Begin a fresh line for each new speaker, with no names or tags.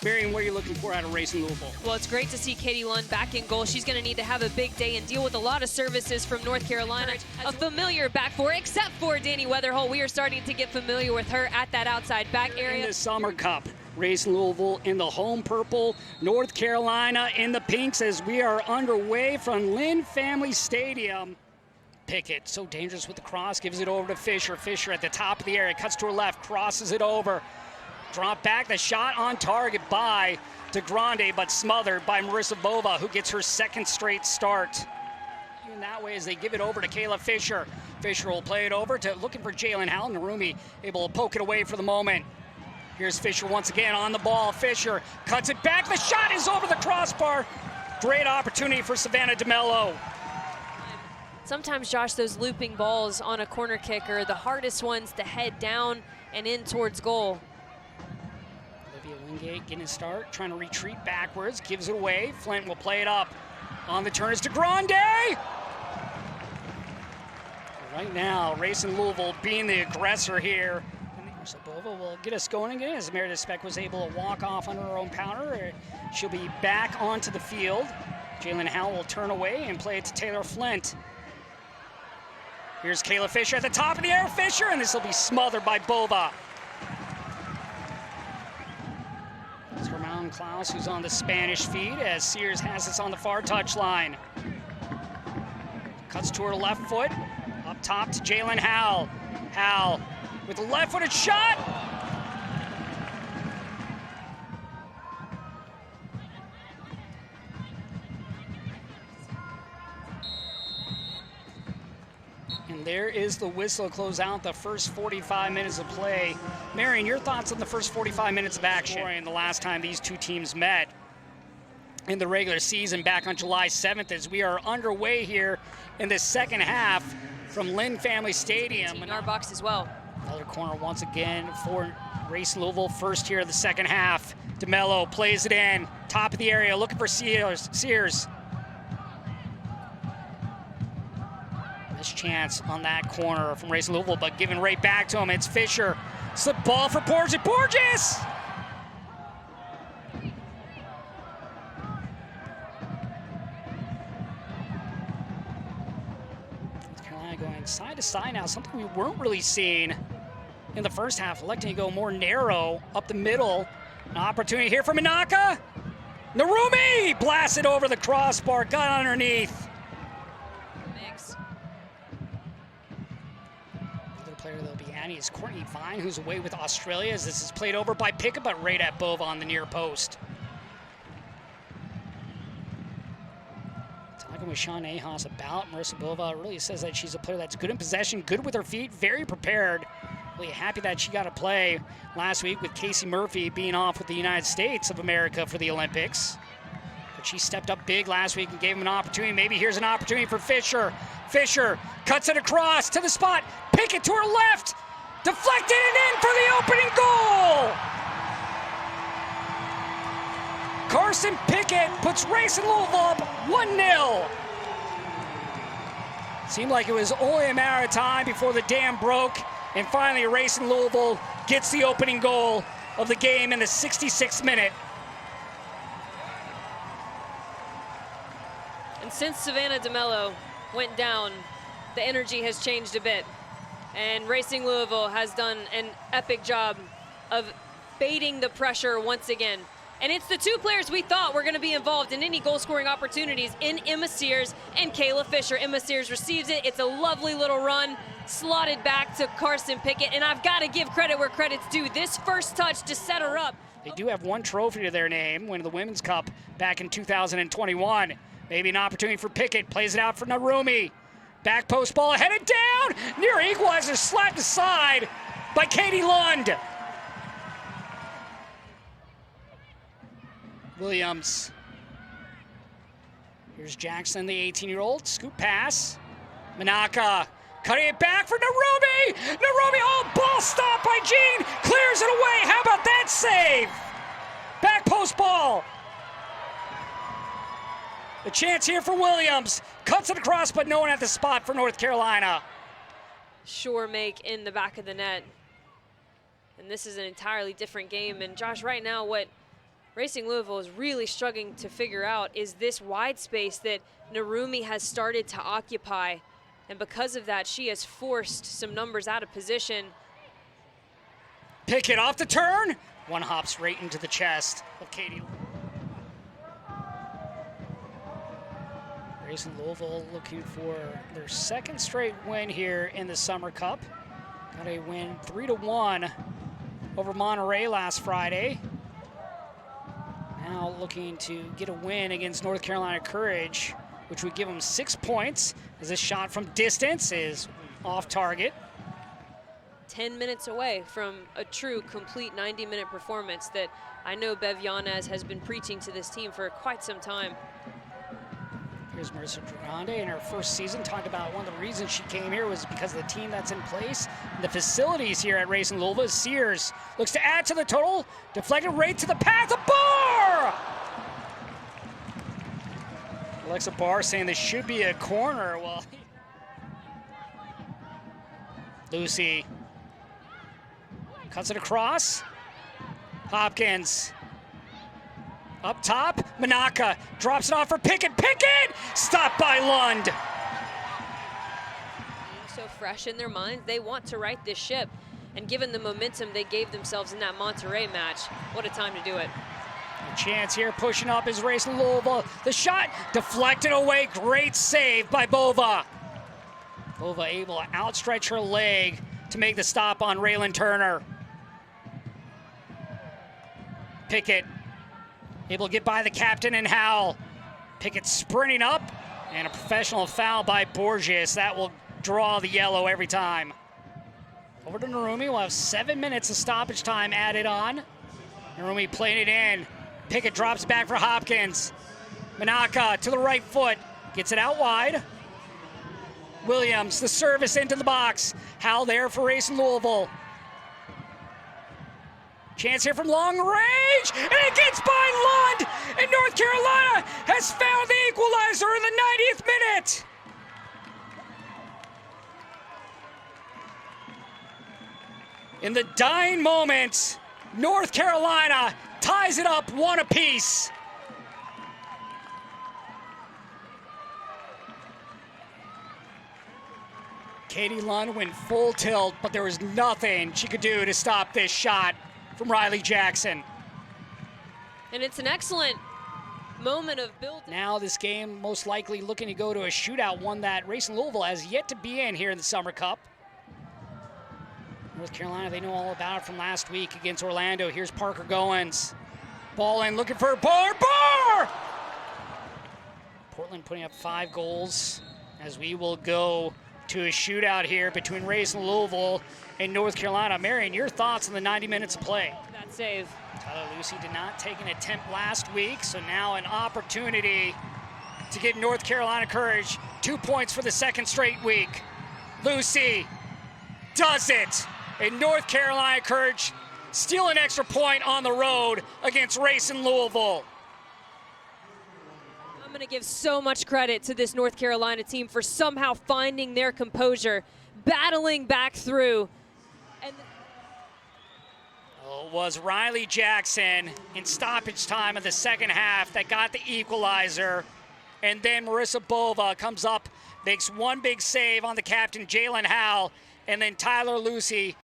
Marion, what are you looking for out of Racing Louisville?
Well, it's great to see Katie Lund back in goal. She's going to need to have a big day and deal with a lot of services from North Carolina. A familiar back four, except for Danny Weatherholt. We are starting to get familiar with her at that outside back area.
In the Summer Cup, Racing Louisville in the home purple, North Carolina in the pinks as we are underway from Lynn Family Stadium. Pickett, so dangerous with the cross, gives it over to Fisher. Fisher at the top of the area, cuts to her left, crosses it over. Drop back, the shot on target by DeGrande, but smothered by Marissa Bova, who gets her second straight start. In that way as they give it over to Kayla Fisher. Fisher will play it over to looking for Jalen Howell. Narumi able to poke it away for the moment. Here's Fisher once again on the ball. Fisher cuts it back. The shot is over the crossbar. Great opportunity for Savannah DeMello.
Sometimes, Josh, those looping balls on a corner kick are the hardest ones to head down and in towards goal.
Wingate getting a start, trying to retreat backwards, gives it away. Flint will play it up. On the turn is DeGrande! Right now, Racing Louisville being the aggressor here. So Bova will get us going again as Meredith Speck was able to walk off under her own powder. She'll be back onto the field. Jalen Howell will turn away and play it to Taylor Flint. Here's Kayla Fisher at the top of the air. Fisher, and this will be smothered by Bova. Klaus, who's on the Spanish feed, as Sears has this on the far touchline. Cuts to her left foot, up top to Jalen Howell. Howell with a left-footed shot. And there is the whistle to close out the first 45 minutes of play. Marion, your thoughts on the first 45 minutes of action? And the last time these two teams met in the regular season back on July 7th as we are underway here in the second half from Lynn Family Stadium.
In our box as well.
Another corner once again for Racing Louisville, first here of the second half. DeMello plays it in, top of the area, looking for Sears. Chance on that corner from Racing Louisville, but given right back to him. It's Fisher. Slip ball for Borges. Borges! North Carolina going side to side now, something we weren't really seeing in the first half, electing to go more narrow up the middle. An opportunity here for Minaka. Narumi blasted over the crossbar, got underneath. Player that'll be adding is Courtney Vine, who's away with Australia, as this is played over by Pickett, but right at Bova on the near post. Talking with Sean Ahas about Marissa Bova, really says that she's a player that's good in possession, good with her feet, very prepared. Really happy that she got to play last week with Casey Murphy being off with the United States of America for the Olympics. But she stepped up big last week and gave him an opportunity. Maybe here's an opportunity for Fisher. Fisher cuts it across to the spot. Pickett to her left. Deflected and in for the opening goal. Carson Pickett puts Racing Louisville up 1-0. Seemed like it was only a matter of time before the dam broke. And finally, Racing Louisville gets the opening goal of the game in the 66th minute.
And since Savannah DeMello went down, the energy has changed a bit. And Racing Louisville has done an epic job of baiting the pressure once again. And it's the two players we thought were going to be involved in any goal-scoring opportunities in Emma Sears and Kayla Fisher. Emma Sears receives it. It's a lovely little run, slotted back to Carson Pickett. And I've got to give credit where credit's due. This first touch to set her up.
They do have one trophy to their name, winning the Women's Cup back in 2021. Maybe an opportunity for Pickett. Plays it out for Narumi. Back post ball headed down. Near equalizer, slapped aside by Katie Lund. Williams. Here's Jackson, the 18-year-old. Scoop pass. Minaka cutting it back for Narumi. Narumi, oh, ball stopped by Jean. Clears it away. How about that save? Back post ball. The chance here for Williams. Cuts it across, but no one at the spot for North Carolina.
Sure make in the back of the net. And this is an entirely different game. And Josh, right now, what Racing Louisville is really struggling to figure out is this wide space that Narumi has started to occupy. And because of that, she has forced some numbers out of position.
Pickett off the turn. One hop straight into the chest of Katie. Racing Louisville looking for their second straight win here in the Summer Cup. Got a win 3-1 over Monterey last Friday. Now looking to get a win against North Carolina Courage, which would give them 6 points, as this shot from distance is off target.
10 minutes away from a true, complete 90-minute performance that I know Bev Yanez has been preaching to this team for quite some time.
Here's Marissa Grande in her first season. Talked about one of the reasons she came here was because of the team that's in place. And the facilities here at Racing Louisville. Sears looks to add to the total. Deflected right to the path of Barr! Alexa Barr saying this should be a corner. Well, Lucy cuts it across. Hopkins. Up top, Manaka drops it off for Pickett. Pickett! Stopped by Lund.
So fresh in their minds, they want to right this ship. And given the momentum they gave themselves in that Monterey match, what a time to do it.
A chance here, pushing up is Racing Louisville. The shot deflected away. Great save by Bova. Bova able to outstretch her leg to make the stop on Raylan Turner. Pickett able to get by the captain and Howell. Pickett sprinting up, and a professional foul by Borges. That will draw the yellow every time. Over to Narumi. We'll have 7 minutes of stoppage time added on. Narumi playing it in. Pickett drops back for Hopkins. Manaka to the right foot. Gets it out wide. Williams, the service into the box. Howell there for Racing Louisville. Chance here from long range, and it gets by Lund, and North Carolina has found the equalizer in the 90th minute. In the dying moments, North Carolina ties it up 1 apiece. Katie Lund went full tilt, but there was nothing she could do to stop this shot from Riley Jackson.
And it's an excellent moment of build.
Now this game most likely looking to go to a shootout, one that Racing Louisville has yet to be in here in the Summer Cup. North Carolina, they know all about it from last week against Orlando. Here's Parker Goins. Ball in, looking for Barr. Portland putting up 5 goals as we will go to a shootout here between Racing Louisville and North Carolina. Marion, your thoughts on the 90 minutes of play?
That save.
Tyler Lucy did not take an attempt last week, so now an opportunity to give North Carolina Courage 2 points for the second straight week. Lucy does it, and North Carolina Courage steal an extra point on the road against Racing Louisville.
I'm going to give so much credit to this North Carolina team for somehow finding their composure, battling back through. And
it was Riley Jackson in stoppage time of the second half that got the equalizer. And then Marissa Bova comes up, makes one big save on the captain, Jalen Howell, and then Tyler Lucy